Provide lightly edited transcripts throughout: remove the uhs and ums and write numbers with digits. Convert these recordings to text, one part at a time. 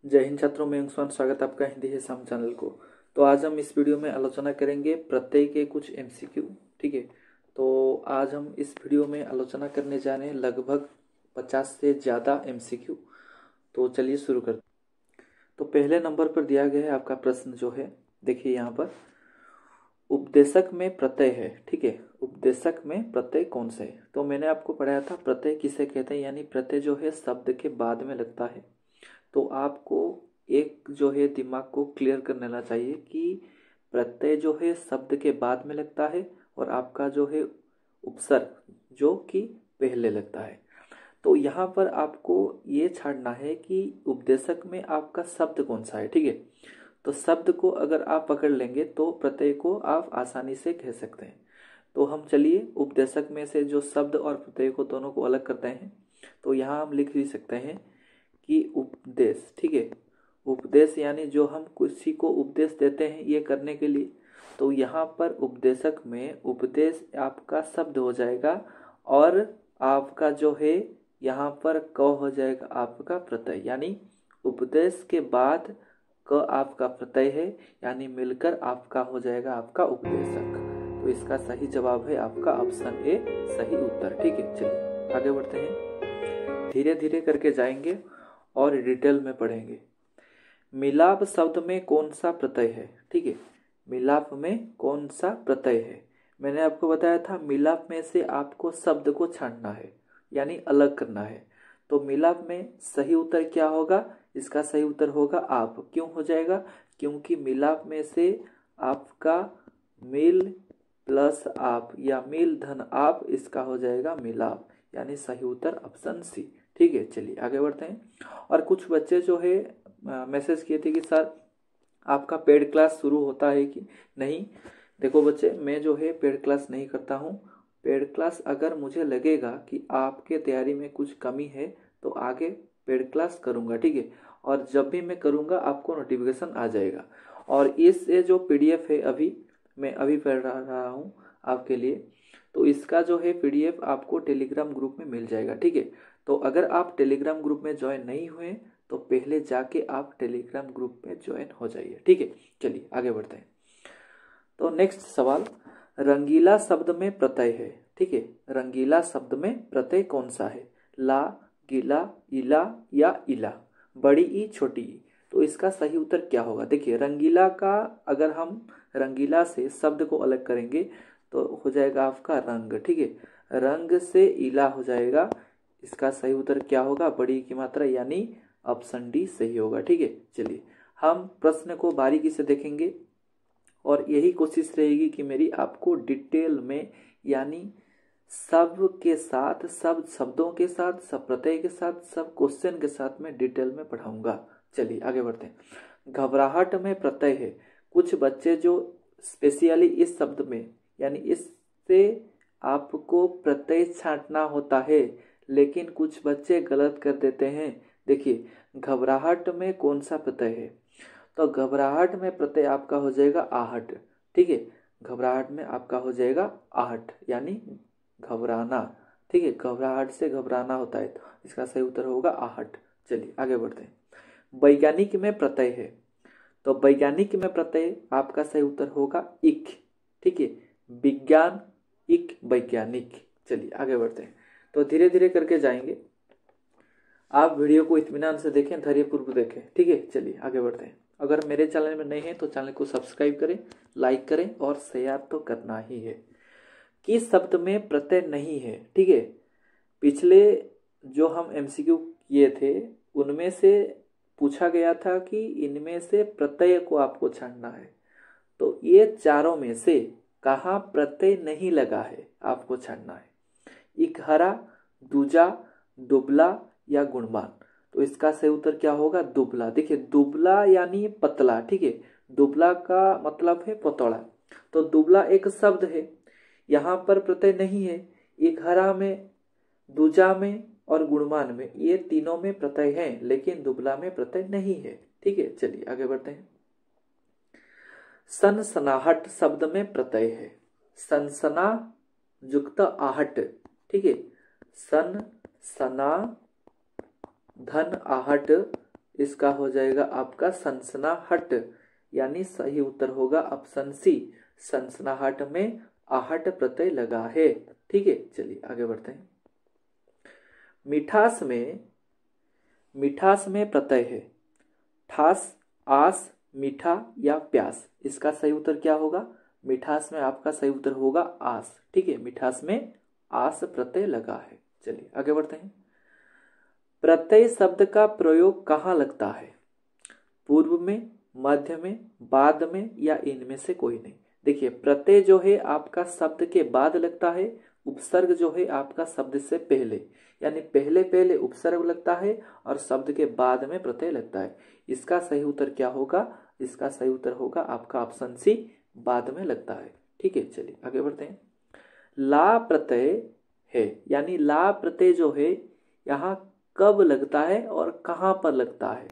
जय हिंद छात्रों, मैं अंशुमान। स्वागत है आपका हिंदी है शाम चैनल को। तो आज हम इस वीडियो में आलोचना करेंगे प्रत्यय के कुछ एमसीक्यू। ठीक है, तो आज हम इस वीडियो में आलोचना करने जा रहे हैं लगभग 50 से ज़्यादा एमसीक्यू। तो चलिए शुरू करते हैं। तो पहले नंबर पर दिया गया है आपका प्रश्न जो है, देखिए यहाँ पर उपदेशक में प्रत्यय है। ठीक है, उपदेशक में प्रत्यय कौन सा है? तो मैंने आपको पढ़ाया था प्रत्यय किसे कहते हैं, यानी प्रत्यय जो है शब्द के बाद में लगता है। तो आपको एक जो है दिमाग को क्लियर कर लेना चाहिए कि प्रत्यय जो है शब्द के बाद में लगता है और आपका जो है उपसर्ग जो कि पहले लगता है। तो यहाँ पर आपको ये छाड़ना है कि उपदेशक में आपका शब्द कौन सा है। ठीक है, तो शब्द को अगर आप पकड़ लेंगे तो प्रत्यय को आप आसानी से कह सकते हैं। तो हम चलिए उपदेशक में से जो शब्द और प्रत्यय को दोनों को अलग करते हैं। तो यहाँ हम लिख भी सकते हैं कि उपदेश। ठीक है, उपदेश यानी जो हम किसी को उपदेश देते हैं ये करने के लिए। तो यहाँ पर उपदेशक में उपदेश आपका शब्द हो जाएगा और आपका जो है यहाँ पर क हो जाएगा आपका प्रत्यय, यानी उपदेश के बाद क आपका प्रत्यय है, यानी मिलकर आपका हो जाएगा आपका उपदेशक। तो इसका सही जवाब है आपका ऑप्शन ए, सही उत्तर। ठीक है, चलिए आगे बढ़ते हैं। धीरे धीरे करके जाएंगे और डिटेल में पढ़ेंगे। मिलाप शब्द में कौन सा प्रत्यय है? ठीक है, मिलाप में कौन सा प्रत्यय है? मैंने आपको बताया था मिलाप में से आपको शब्द को छांटना है, यानी अलग करना है। तो मिलाप में सही उत्तर क्या होगा? इसका सही उत्तर होगा आप। क्यों हो जाएगा? क्योंकि मिलाप में से आपका मिल प्लस आप या मिल धन आप, इसका हो जाएगा मिलाप, यानी सही उत्तर ऑप्शन सी। ठीक है, चलिए आगे बढ़ते हैं। और कुछ बच्चे जो है मैसेज किए थे कि सर आपका पेड क्लास शुरू होता है कि नहीं। देखो बच्चे, मैं जो है पेड क्लास नहीं करता हूँ। पेड क्लास अगर मुझे लगेगा कि आपके तैयारी में कुछ कमी है तो आगे पेड क्लास करूँगा। ठीक है, और जब भी मैं करूँगा आपको नोटिफिकेशन आ जाएगा। और इस ये जो पीडीएफ है अभी मैं अभी पढ़ रहा हूँ आपके लिए, तो इसका जो है पीडीएफ आपको टेलीग्राम ग्रुप में मिल जाएगा। ठीक है, तो अगर आप टेलीग्राम ग्रुप में ज्वाइन नहीं हुए तो पहले जाके आप टेलीग्राम ग्रुप में ज्वाइन हो जाइए। ठीक है, चलिए आगे बढ़ते हैं। तो नेक्स्ट सवाल, रंगीला शब्द में प्रत्यय है। ठीक है, रंगीला शब्द में प्रत्यय कौन सा है? ला, गीला, इला या इला, बड़ी ई छोटी ई। तो इसका सही उत्तर क्या होगा? देखिए, रंगीला का अगर हम रंगीला से शब्द को अलग करेंगे तो हो जाएगा आपका रंग। ठीक है, रंग से इला हो जाएगा। इसका सही उत्तर क्या होगा? बड़ी की मात्रा, यानी ऑप्शन डी सही होगा। ठीक है, चलिए हम प्रश्न को बारीकी से देखेंगे और यही कोशिश रहेगी कि मेरी आपको डिटेल में, यानी सब के साथ, सब शब्दों के साथ, सब प्रत्यय के साथ, सब क्वेश्चन के साथ मैं डिटेल में पढ़ाऊंगा। चलिए आगे बढ़ते हैं। घबराहट में प्रत्यय है। कुछ बच्चे जो स्पेशली इस शब्द में, यानी इससे आपको प्रत्यय छांटना होता है, लेकिन कुछ बच्चे गलत कर देते हैं। देखिए, घबराहट में कौन सा प्रत्यय है? तो घबराहट में प्रत्यय आपका हो जाएगा आहट। ठीक है, घबराहट में आपका हो जाएगा आहट, यानी घबराना। ठीक है, घबराहट से घबराना होता है, तो इसका सही उत्तर होगा आहट। चलिए आगे बढ़ते हैं। वैज्ञानिक में प्रत्यय है। तो वैज्ञानिक में प्रत्यय आपका सही उत्तर होगा इक। ठीक है, विज्ञान इक वैज्ञानिक। चलिए आगे बढ़ते हैं। तो धीरे धीरे करके जाएंगे। आप वीडियो को इत्मीनान से देखें, धैर्यपूर्वक देखें। ठीक है, चलिए आगे बढ़ते हैं। अगर मेरे चैनल में नए हैं तो चैनल को सब्सक्राइब करें, लाइक करें और शेयर तो करना ही है। किस शब्द में प्रत्यय नहीं है? ठीक है, पिछले जो हम एमसीक्यू किए थे उनमें से पूछा गया था कि इनमें से प्रत्यय को आपको छांटना है। तो ये चारों में से कहाँ प्रत्यय नहीं लगा है आपको छांटना है। इकहरा, दूजा, दुबला या गुणवान। तो इसका सही उत्तर क्या होगा? दुबला। देखिए, दुबला यानी पतला। ठीक है, दुबला का मतलब है पतला। तो दुबला एक शब्द है, यहाँ पर प्रत्यय नहीं है। इकहरा में, दूजा में और गुणवान में, ये तीनों में प्रत्यय है, लेकिन दुबला में प्रत्यय नहीं है। ठीक है, चलिए आगे बढ़ते हैं। सनसनाहट शब्द में प्रत्यय है। सनसना युक्त आहट। ठीक है, सन, सना, धन, आहट, इसका हो जाएगा आपका सनसनाहट, यानी सही उत्तर होगा ऑप्शन सी, सनसनाहट में आहट प्रत्यय लगा है। ठीक है, चलिए आगे बढ़ते हैं। मिठास में प्रत्यय है ठास, आस, मीठा या प्यास। इसका सही उत्तर क्या होगा? मिठास में आपका सही उत्तर होगा आस। ठीक है, मिठास में आस प्रत्यय लगा है। चलिए आगे बढ़ते हैं। प्रत्यय शब्द का प्रयोग कहाँ लगता है? पूर्व में, मध्य में, बाद में या इनमें से कोई नहीं। देखिए, प्रत्यय जो है आपका शब्द के बाद लगता है, उपसर्ग जो है आपका शब्द से पहले, यानी पहले पहले उपसर्ग लगता है और शब्द के बाद में प्रत्यय लगता है। इसका सही उत्तर क्या होगा? इसका सही उत्तर होगा आपका ऑप्शन सी, बाद में लगता है। ठीक है, चलिए आगे बढ़ते हैं। ला प्रत्यय है, यानी ला प्रत्यय जो है यहाँ कब लगता है और कहाँ पर लगता है?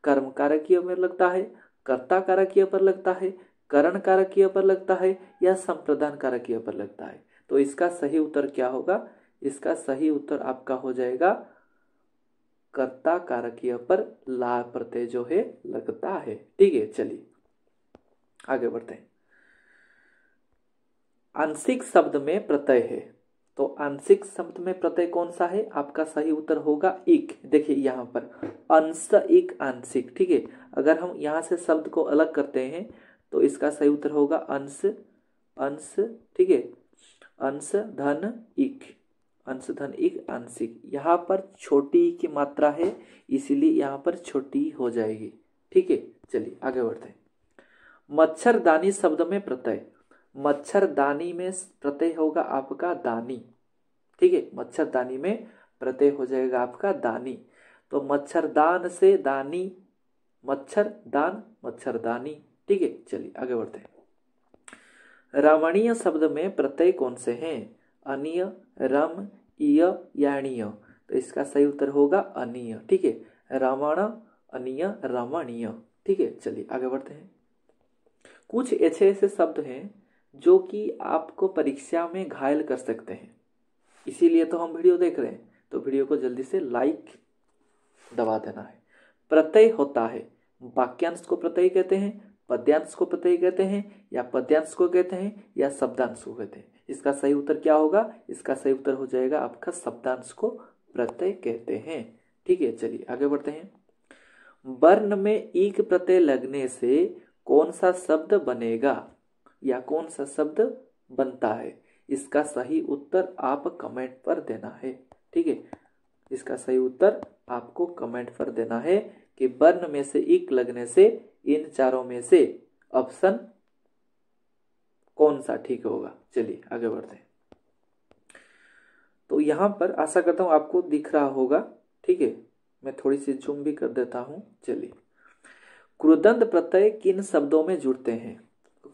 कर्म कारकीय पर लगता है, कर्ता कारकीय पर लगता है, करण कारकीय पर लगता है या संप्रदान कारकीय पर लगता है? तो इसका सही उत्तर क्या होगा? इसका सही उत्तर आपका हो जाएगा कर्ता कारकीय पर ला प्रत्यय जो है लगता है। ठीक है, चलिए आगे बढ़ते हैं। आंशिक शब्द में प्रत्यय है, तो आंशिक शब्द में प्रत्यय कौन सा है? आपका सही उत्तर होगा इक। देखिए यहाँ पर अंश, इक, आंशिक। ठीक है, अगर हम यहाँ से शब्द को अलग करते हैं तो इसका सही उत्तर होगा अंश, अंश। ठीक है, अंश धन इक, अंश धन इक, आंशिक। यहाँ पर छोटी की मात्रा है, इसीलिए यहाँ पर छोटी हो जाएगी। ठीक है, चलिए आगे बढ़ते हैं। मच्छरदानी शब्द में प्रत्यय, मच्छरदानी में प्रत्यय होगा आपका दानी। ठीक है, मच्छरदानी में प्रत्यय हो जाएगा आपका दानी। तो मच्छरदान से दानी, मच्छरदान, मच्छरदानी। ठीक है, चलिए आगे बढ़ते हैं। रमणीय शब्द में प्रत्यय कौन से हैं? अनीय, रम, इय या अणीय? तो इसका सही उत्तर होगा अनीय। ठीक है, रमण, अनीय, रमणीय। ठीक है, चलिए आगे बढ़ते हैं। कुछ ऐसे ऐसे शब्द हैं जो कि आपको परीक्षा में घायल कर सकते हैं, इसीलिए तो हम वीडियो देख रहे हैं। तो वीडियो को जल्दी से लाइक दबा देना है। प्रत्यय होता है, वाक्यांश को प्रत्यय कहते हैं, पद्यांश को प्रत्यय कहते हैं, या पद्यांश को कहते हैं, या शब्दांश को कहते हैं। इसका सही उत्तर क्या होगा? इसका सही उत्तर हो जाएगा आपका शब्दांश को प्रत्यय कहते हैं। ठीक है, चलिए आगे बढ़ते हैं। वर्ण में ईक प्रत्यय लगने से कौन सा शब्द बनेगा या कौन सा शब्द बनता है? इसका सही उत्तर आप कमेंट पर देना है। ठीक है, इसका सही उत्तर आपको कमेंट पर देना है कि वर्ण में से इक लगने से इन चारों में से ऑप्शन कौन सा ठीक होगा। चलिए आगे बढ़ते हैं। तो यहां पर आशा करता हूं आपको दिख रहा होगा। ठीक है, मैं थोड़ी सी जूम भी कर देता हूं। चलिए, कृदंत प्रत्यय किन शब्दों में जुड़ते हैं?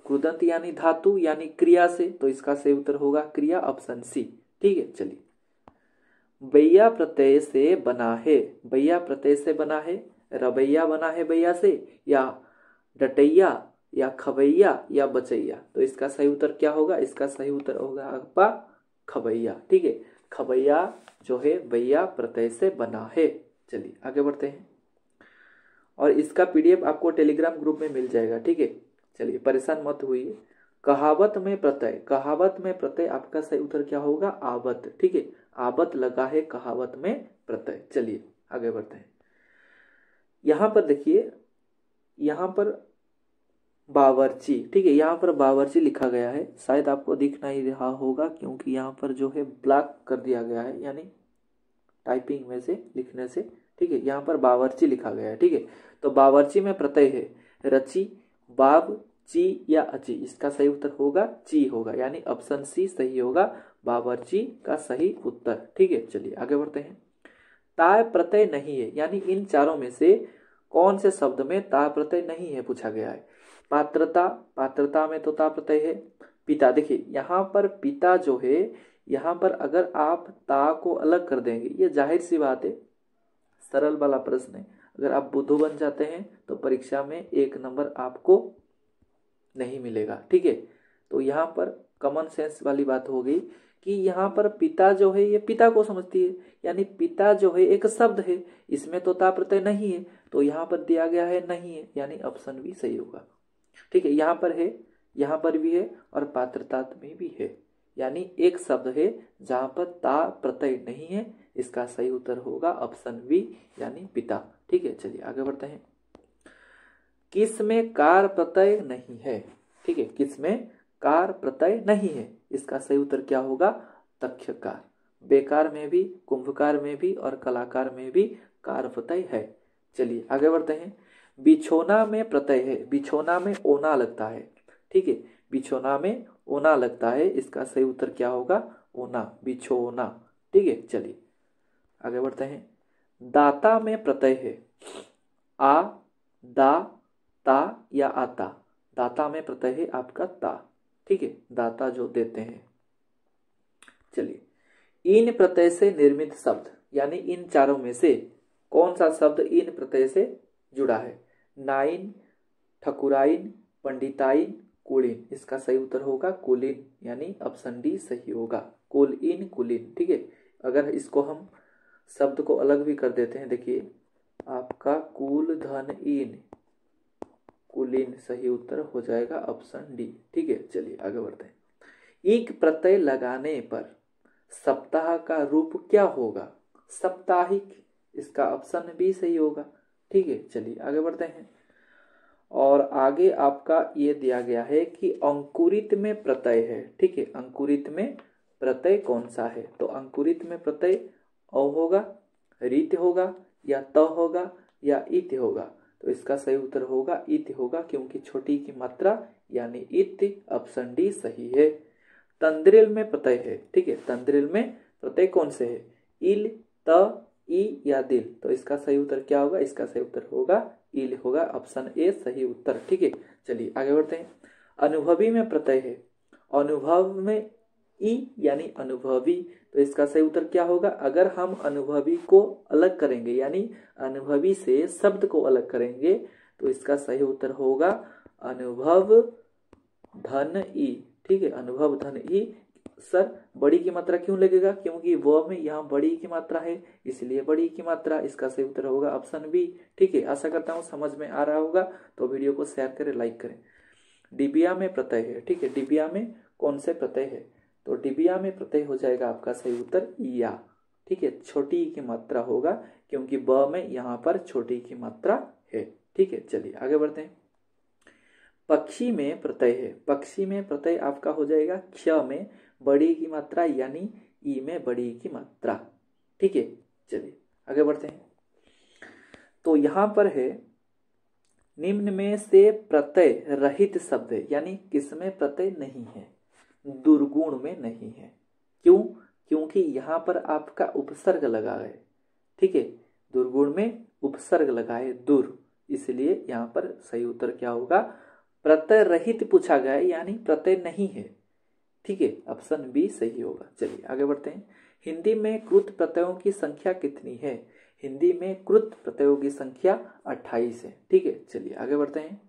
कृदंत यानी धातु यानी क्रिया से, तो इसका सही उत्तर होगा क्रिया, ऑप्शन सी। ठीक है, चलिए। बैया प्रत्यय से बना है, बैया प्रत्यय से बना है, रबैया बना है बैया से, या डटैया, या खबैया, या बचैया? तो इसका सही उत्तर क्या होगा? इसका सही उत्तर होगा आपका खबैया। ठीक है, खबैया जो है बैया प्रत्यय से बना है। चलिए आगे बढ़ते हैं, और इसका पीडीएफ आपको टेलीग्राम ग्रुप में मिल जाएगा। ठीक है, चलिए परेशान मत हुई। कहावत में प्रत्यय, कहावत में प्रत्यय आपका सही उत्तर क्या होगा? आवत। ठीक है, आवत लगा है कहावत में प्रत्यय। चलिए आगे बढ़ते हैं। यहां पर देखिए, यहां पर बावर्ची। ठीक है, यहाँ पर बावर्ची लिखा गया है, शायद आपको दिख नहीं रहा होगा क्योंकि यहाँ पर जो है ब्लॉक कर दिया गया है, यानी टाइपिंग में से लिखने से। ठीक है, यहाँ पर बावर्ची लिखा गया है। ठीक है, तो बावर्ची में प्रत्यय है रची, बाव, ची या अची? इसका सही उत्तर होगा ची होगा, यानी ऑप्शन सी सही होगा, बावर्ची का सही उत्तर। ठीक है, चलिए आगे बढ़ते हैं। ताय प्रत्यय नहीं है, यानी इन चारों में से कौन से शब्द में ता प्रत्यय नहीं है पूछा गया है। पात्रता, पात्रता में तो ता प्रत्यय है। पिता, देखिए यहाँ पर पिता जो है, यहाँ पर अगर आप ता को अलग कर देंगे, ये जाहिर सी बात है, सरल वाला प्रश्न है। अगर आप बुद्धू बन जाते हैं तो परीक्षा में 1 नंबर आपको नहीं मिलेगा। ठीक है, तो यहाँ पर कॉमन सेंस वाली बात हो गई कि यहाँ पर पिता जो है ये पिता को समझती है, यानी पिता जो है एक शब्द है, इसमें तो ता प्रत्यय नहीं है, तो यहाँ पर दिया गया है नहीं है, यानी ऑप्शन बी सही होगा। ठीक है, यहाँ पर है, यहाँ पर भी है और पात्रता में भी है, यानी एक शब्द है जहां पर ता प्रत्यय नहीं है, इसका सही उत्तर होगा ऑप्शन बी यानी पिता। ठीक है, चलिए आगे बढ़ते हैं। किस में कार प्रत्यय नहीं है? ठीक है, किस में कार प्रत्यय नहीं है, इसका सही उत्तर क्या होगा? तक्षकार। बेकार में भी, कुंभकार में भी और कलाकार में भी कार प्रत्यय है। चलिए आगे बढ़ते हैं। बिछोना में प्रत्यय है, बिछोना में ओना लगता है। ठीक है, बिछोना में ओना लगता है, इसका सही उत्तर क्या होगा? ओना, बिछोना। ठीक है, चलिए आगे बढ़ते हैं। दाता में प्रत्यय है, आ, दा, ता या आता। दाता में प्रत्यय है आपका ता। ठीक है, दाता जो देते हैं। चलिए, इन प्रत्यय से निर्मित शब्द, यानी इन चारों में से कौन सा शब्द इन प्रत्यय से जुड़ा है? नाइन, ठकुराइन, पंडिताइन, कुलीन। इसका सही उत्तर होगा कुलीन, यानी ऑप्शन डी सही होगा। कुल इन कुलीन। ठीक है, अगर इसको हम शब्द को अलग भी कर देते हैं, देखिए आपका कुल धन इन कुलीन, सही उत्तर हो जाएगा ऑप्शन डी। ठीक है, चलिए आगे बढ़ते हैं। एक प्रत्यय लगाने पर सप्ताह का रूप क्या होगा? साप्ताहिक, इसका ऑप्शन बी सही होगा। ठीक है, चलिए आगे बढ़ते हैं। और आगे आपका ये दिया गया है कि अंकुरित में प्रत्यय है। ठीक है, अंकुरित में प्रत्यय कौन सा है? तो अंकुरित में प्रत्यय अ होगा, रित होगा, या त होगा, या इत होगा। तो इसका सही उत्तर होगा इत होगा, क्योंकि छोटी की मात्रा यानी इत, ऑप्शन डी सही है। तंद्रिल में प्रत्यय है। ठीक है, तंद्रिल में प्रत्यय कौन से है? इल, त, ई या दिल। तो इसका सही उत्तर क्या होगा? इसका सही उत्तर होगा इल होगा, ऑप्शन ए सही उत्तर। ठीक है, चलिए आगे बढ़ते हैं। अनुभवी में प्रत्यय है, अनुभव में ई यानी अनुभवी। तो इसका सही उत्तर क्या होगा? अगर हम अनुभवी को अलग करेंगे, यानी अनुभवी से शब्द को अलग करेंगे, तो इसका सही उत्तर होगा अनुभव धन ई। ठीक है, अनुभव धन ई। सर बड़ी की मात्रा क्यों लगेगा? क्योंकि वो में यहाँ बड़ी की मात्रा है, इसलिए बड़ी की मात्रा। इसका सही उत्तर होगा ऑप्शन बी। ठीक है, आशा करता हूँ समझ में आ रहा होगा, तो वीडियो को शेयर करें, लाइक करें। डिबिया में प्रत्यय है। ठीक है, डिबिया में कौन से प्रत्यय है? तो डिबिया में प्रत्यय हो जाएगा आपका सही उत्तर या। ठीक है, छोटी की मात्रा होगा, क्योंकि ब में यहाँ पर छोटी की मात्रा है। ठीक है, चलिए आगे बढ़ते हैं। पक्षी में प्रत्यय है, पक्षी में प्रत्यय आपका हो जाएगा क्ष में बड़ी की मात्रा, यानी ई में बड़ी की मात्रा। ठीक है, चलिए आगे बढ़ते हैं। तो यहां पर है निम्न में से प्रत्यय रहित शब्द है, यानी किसमें प्रत्यय नहीं है? दुर्गुण में नहीं है। क्यों? क्योंकि यहाँ पर आपका उपसर्ग लगा है। ठीक है, दुर्गुण में उपसर्ग लगा है दुर, इसलिए यहाँ पर सही उत्तर क्या होगा? प्रत्यय रहित पूछा गया है, यानी प्रत्यय नहीं है। ठीक है, ऑप्शन बी सही होगा। चलिए आगे बढ़ते हैं। हिंदी में कृत प्रत्ययों की संख्या कितनी है? हिंदी में कृत प्रत्ययों की संख्या 28 है। ठीक है, चलिए आगे बढ़ते हैं।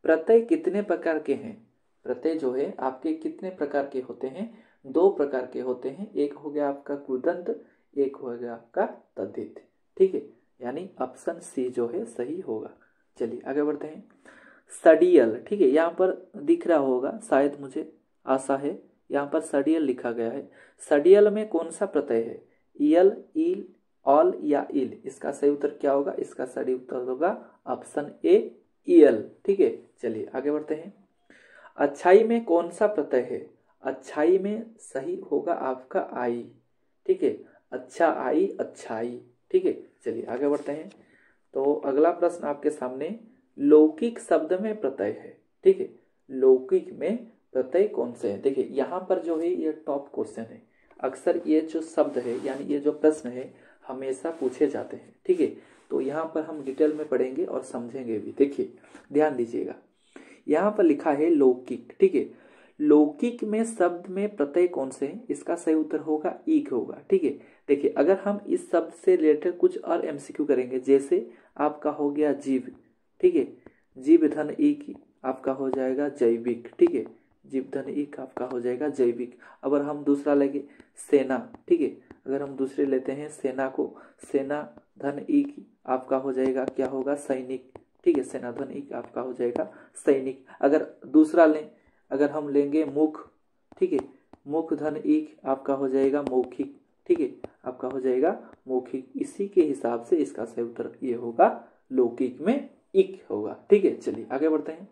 प्रत्यय कितने प्रकार के हैं? प्रत्यय जो है आपके कितने प्रकार के होते हैं? 2 प्रकार के होते हैं। एक हो गया आपका कृदंत, एक हो गया आपका तद्धित। ठीक है, यानी ऑप्शन सी जो है सही होगा। चलिए आगे बढ़ते हैं। सडियल, ठीक है, यहाँ पर दिख रहा होगा शायद, मुझे आशा है, यहाँ पर सडियल लिखा गया है। सडियल में कौन सा प्रत्यय है? यल, इल, ऑल या इल। इसका सही उत्तर क्या होगा? इसका सही उत्तर होगा ऑप्शन ए यल। ठीक है, चलिए आगे बढ़ते हैं। अच्छाई में कौन सा प्रत्यय है? अच्छाई में सही होगा आपका आई। ठीक है, अच्छा आई, अच्छाई। ठीक है, चलिए आगे बढ़ते हैं। तो अगला प्रश्न आपके सामने, लौकिक शब्द में प्रत्यय है। ठीक है, लौकिक में प्रत्यय कौन से है? देखिए यहाँ पर जो है ये टॉप क्वेश्चन है। अक्सर ये जो शब्द है, यानी ये जो प्रश्न है, हमेशा पूछे जाते हैं। ठीक है, तो यहाँ पर हम डिटेल में पढ़ेंगे और समझेंगे भी। देखिए ध्यान दीजिएगा, यहाँ पर लिखा है लौकिक। ठीक है, लौकिक में शब्द में प्रत्यय कौन से हैं? इसका सही उत्तर होगा ईक होगा। ठीक है, देखिए अगर हम इस शब्द से रिलेटेड कुछ और एमसीक्यू करेंगे, जैसे आपका हो गया जीव। ठीक है, जीव धन ईक आपका हो जाएगा जैविक। ठीक है, जीव धन इक आपका हो जाएगा जैविक। अगर हम दूसरा लेंगे सेना, ठीक है, अगर हम दूसरे लेते हैं सेना को, सेना धन इक आपका हो जाएगा क्या होगा सैनिक, ठीक है, सेना धन इक आपका हो जाएगा सैनिक। अगर दूसरा लें, अगर हम लेंगे मुख, ठीक है, मुख धन इक आपका हो जाएगा मौखिक, ठीक है, आपका हो जाएगा मौखिक। इसी के हिसाब से इसका सही उत्तर ये होगा लौकिक में इक होगा, ठीक है। चलिए आगे बढ़ते हैं।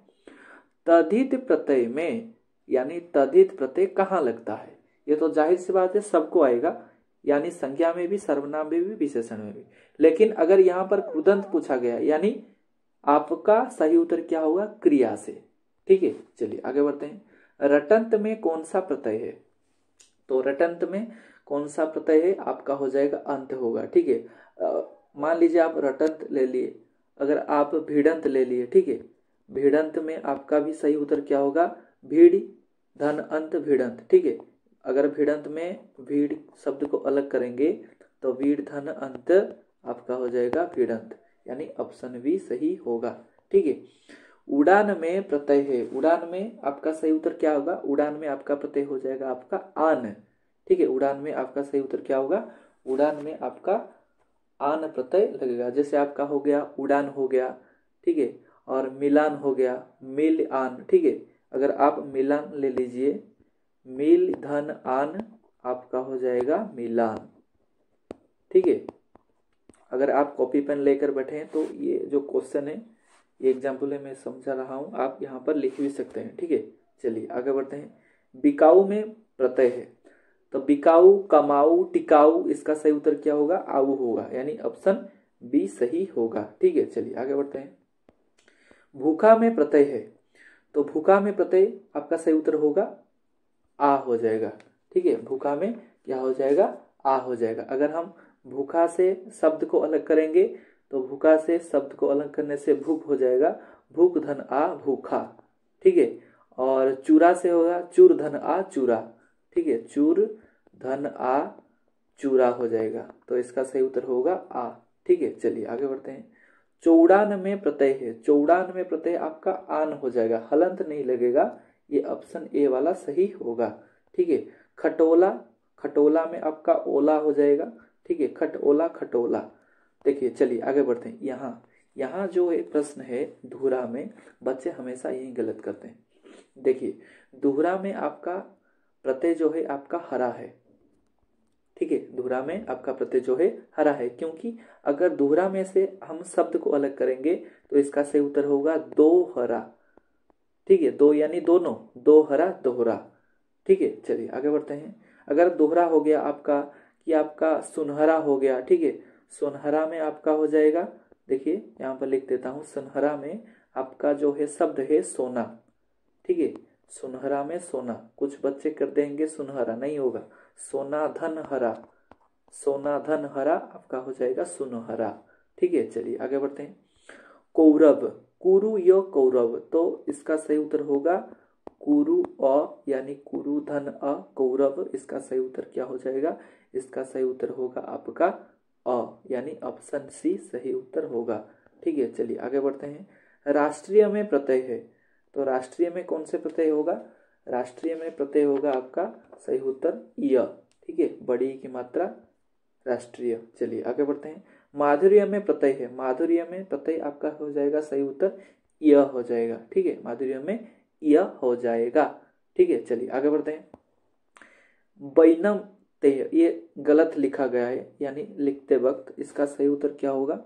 तद्धित प्रत्यय में यानी तद्धित प्रत्यय कहाँ लगता है? ये तो जाहिर सी बात है सबको आएगा, यानी संज्ञा में भी, सर्वनाम में भी, विशेषण में भी। लेकिन अगर यहाँ पर कृदंत पूछा गया यानी आपका सही उत्तर क्या होगा क्रिया से, ठीक है। चलिए आगे बढ़ते हैं। रटंत में कौन सा प्रत्यय है? तो रटंत में कौन सा प्रत्यय है? आपका हो जाएगा अंत होगा, ठीक है। मान लीजिए आप रटंत ले लिए, अगर आप भिड़ंत ले लिए, ठीक है, भिड़ंत में आपका भी सही उत्तर क्या होगा भीड़ धन अंत भिड़ंत, ठीक है। अगर भिड़ंत में भीड़ शब्द को अलग करेंगे तो भीड़ धन अंत आपका हो जाएगा भिड़ंत, यानी ऑप्शन बी सही होगा, ठीक है। उड़ान में प्रत्यय है, उड़ान में आपका सही उत्तर क्या होगा? उड़ान में आपका प्रत्यय हो जाएगा आपका आन, ठीक है। उड़ान में आपका सही उत्तर क्या होगा? उड़ान में आपका आन प्रत्यय लगेगा। जैसे आपका हो गया उड़ान हो गया, ठीक है, और मिलान हो गया मिल आन, ठीक है। अगर आप मिलान ले लीजिए, मिल धन आन आपका हो जाएगा मिलान, ठीक है। अगर आप कॉपी पेन लेकर बैठे हैं तो ये जो क्वेश्चन है, ये एग्जाम्पल है, मैं समझा रहा हूं, आप यहाँ पर लिख भी सकते हैं, ठीक है। चलिए आगे बढ़ते हैं। बिकाऊ में प्रत्यय है, तो बिकाऊ, कमाऊ, टिकाऊ, इसका सही उत्तर क्या होगा? आऊ होगा, यानी ऑप्शन बी सही होगा, ठीक है। चलिए आगे बढ़ते हैं। भूखा में प्रत्यय है, तो भूखा में प्रत्यय आपका सही उत्तर होगा आ हो जाएगा, ठीक है। भूखा में क्या हो जाएगा? आ हो जाएगा। अगर हम भूखा से शब्द को अलग करेंगे तो भूखा से शब्द को अलग करने से भूख हो जाएगा भूख धन आ भूखा, ठीक है। और चूरा से होगा चूर धन आ चूरा, ठीक है, चूर धन आ चूरा हो जाएगा, तो इसका सही उत्तर होगा आ, ठीक है। चलिए आगे बढ़ते हैं। चौड़ान में प्रत्यय है, चौड़ान में प्रत्यय आपका आन हो जाएगा, हलंत नहीं लगेगा, ये ऑप्शन ए वाला सही होगा, ठीक है। खटोला, खटोला में आपका ओला हो जाएगा, ठीक है, खट ओला खटोला। देखिए चलिए आगे बढ़ते हैं। यहाँ जो एक प्रश्न है दोहरा में, बच्चे हमेशा यही गलत करते हैं। देखिए दोहरा में आपका प्रत्यय जो है आपका हरा है, ठीक है, दोहरा में आपका प्रत्यय जो है हरा है, क्योंकि अगर दोहरा में से हम शब्द को अलग करेंगे तो इसका सही उत्तर होगा दो हरा, ठीक है, दो यानी दोनों, दो हरा दोहरा, ठीक है। चलिए आगे बढ़ते हैं। अगर दोहरा हो गया आपका कि आपका सुनहरा हो गया, ठीक है, सुनहरा में आपका हो जाएगा, देखिए यहाँ पर लिख देता हूँ, सुनहरा में आपका जो है शब्द है सोना, ठीक है, सुनहरा में सोना। कुछ बच्चे कर देंगे सुनहरा, नहीं होगा, सोना धन हरा, सोना धन हरा आपका हो जाएगा सुनहरा, ठीक है। चलिए आगे बढ़ते हैं। कौरव, कुरु यो कौरव, तो इसका सही उत्तर होगा कुरु अ, यानी कुरु धन अ कौरव, इसका सही उत्तर क्या हो जाएगा? इसका सही उत्तर होगा आपका अ, यानी ऑप्शन सी सही उत्तर होगा, ठीक है। चलिए आगे बढ़ते हैं। राष्ट्रीय में प्रत्यय है, तो राष्ट्रीय में कौन से प्रत्यय होगा? राष्ट्रीय में प्रत्यय होगा आपका सही उत्तर य, ठीक है, बड़ी की मात्रा राष्ट्रीय। चलिए आगे बढ़ते हैं। माधुर्य में प्रत्यय है, माधुर्य में प्रत्यय आपका हो जाएगा सही उत्तर य हो जाएगा, ठीक है, माधुर्य में य हो जाएगा, ठीक है। चलिए आगे बढ़ते हैं। बैनम तेय, ये गलत लिखा गया है, यानी लिखते वक्त इसका सही उत्तर क्या होगा?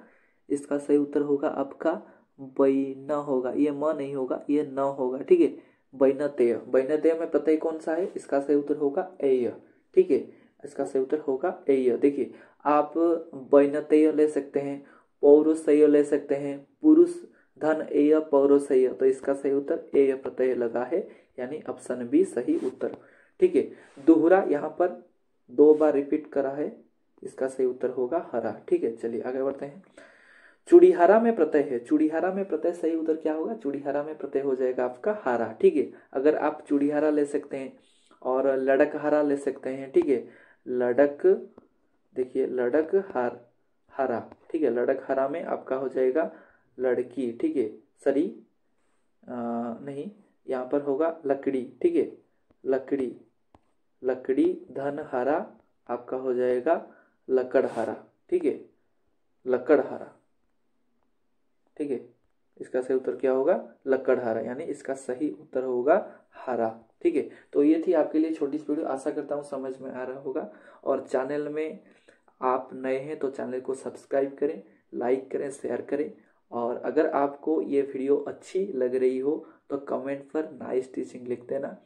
इसका सही उत्तर होगा आपका बैन होगा, ये म नहीं होगा, ये न होगा, ठीक है। बैनतेय, बैनतेय में प्रत्यय कौन सा है? इसका सही उत्तर होगा एय, ठीक है, इसका सही उत्तर होगा एय। देखिए आप बैनतेय ले सकते हैं, पौरुषेय ले सकते हैं, पुरुष धन एय पौरुषेय, तो इसका सही उत्तर एय प्रत्यय लगा है, यानी ऑप्शन बी सही उत्तर, ठीक है। दोहरा यहाँ पर दो बार रिपीट करा है, इसका सही उत्तर होगा हरा, ठीक है। चलिए आगे बढ़ते हैं। चूड़ीहारा में प्रत्यय है, चूड़ीहारा में प्रत्यय सही उत्तर क्या होगा? चूड़ीहारा में प्रत्यय हो जाएगा आपका हारा, ठीक है। अगर आप चूड़ीहारा ले सकते हैं और लड़कहारा ले सकते हैं, ठीक है, लड़क, देखिए लड़क हार हरा, ठीक है, लड़क हरा में आपका हो जाएगा लड़की, ठीक है, सरी नहीं यहाँ पर होगा लकड़ी, ठीक है, लकड़ी, लकड़ी धन हरा आपका हो जाएगा लकड़हारा, ठीक है, लकड़हारा, ठीक है। इसका सही उत्तर क्या होगा? लकड़हारा, यानी इसका सही उत्तर होगा हरा, ठीक है। तो ये थी आपके लिए छोटी सी वीडियो, आशा करता हूँ समझ में आ रहा होगा। और चैनल में आप नए हैं तो चैनल को सब्सक्राइब करें, लाइक करें, शेयर करें। और अगर आपको ये वीडियो अच्छी लग रही हो तो कमेंट पर नाइस टीचिंग लिख देना।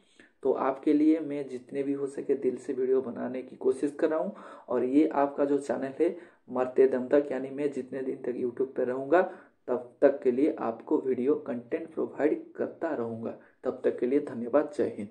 तो आपके लिए मैं जितने भी हो सके दिल से वीडियो बनाने की कोशिश कर रहा हूँ। और ये आपका जो चैनल है मरते दम तक, यानी मैं जितने दिन तक यूट्यूब पर रहूँगा तब तक के लिए आपको वीडियो कंटेंट प्रोवाइड करता रहूँगा। तब तक के लिए धन्यवाद, जय हिंद।